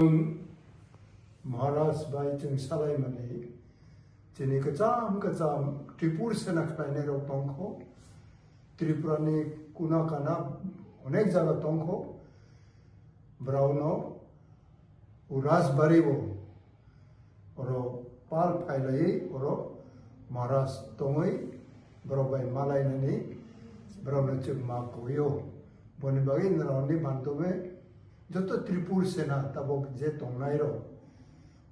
महाराज by जों सालायमानै दिनै गोजाम त्रिपुर सेना खालायनाय राव दंख त्रिपुरानि कुना काना अनेक जायगा दंख ब्राउनाव राजबारिबो अर पाल फायलायै अर महाराज दङै ब्रावबाय मालायनानै ब्रावनो जों मा गयो बनि बागै नरावनि बान्दोबे जत त्रिपुर सेना तबक जे दंनायरो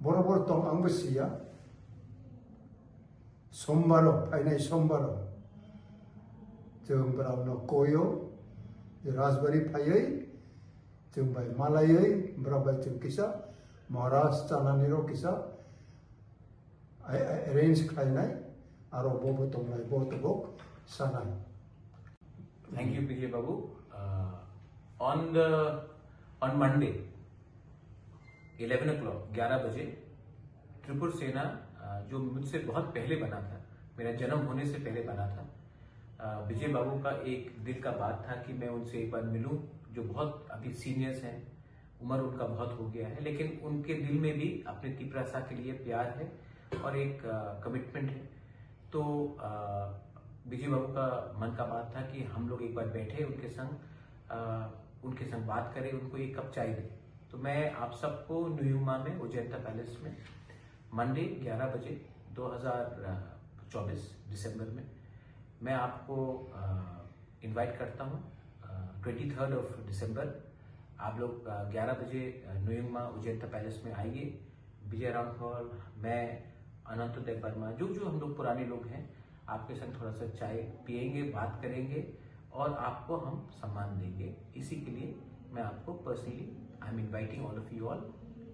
बरोबर दं आंबो सिया समबारो फायनाय समबारो जों ब्रावनो गयो राजबारि फायै जों बाय मालायै ब्रावबाय जों किसा महाराज जानानैरो किसा एरेन्ज खालायनाय आरो बबो दंनाय बतबक सानाय। Thank you, PJ Babu. On Monday, 11 o'clock, 11 बजे, त्रिपुर सेना जो मुझसे बहुत पहले बना था, मेरा जन्म होने से पहले बना था, विजय बाबू का एक दिल का बात था कि मैं उनसे एक बार मिलूं, जो बहुत अभी सीनियर्स हैं, उम्र उनका बहुत हो गया है, लेकिन उनके दिल में भी अपने तिपरासा के लिए प्यार है और एक कमिटमेंट है। तो विजय बाबू का मन का बात था कि हम लोग एक बार बैठे उनके संग बात करें, उनको एक कप चाय दें। तो मैं आप सबको न्यूयुमा में उजैंता पैलेस में मंडे 11 बजे 2024 दिसंबर में मैं आपको इनवाइट करता हूँ। 23rd ऑफ दिसंबर आप लोग 11 बजे न्यूयुमा उजैंता पैलेस में आइए। विजय रामफल, मैं, अनंतोदय वर्मा, जो हम लोग पुराने लोग हैं, आपके संग थोड़ा सा चाय पियेंगे, बात करेंगे और आपको हम सम्मान देंगे। इसी के लिए मैं आपको personally I am inviting all of you all,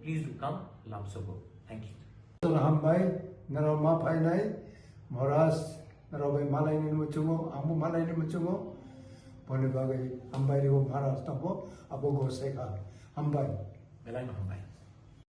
please do come लामसोगो। Thank you. हामबाय नराव मा फायनाय महाराज नराव मालायनि मुचुङो आंबो मालायनि मुचुङो बनि बागै हामबाय महाराज तंबो आबो गसायखा हामबाय बेलाय हामबाय।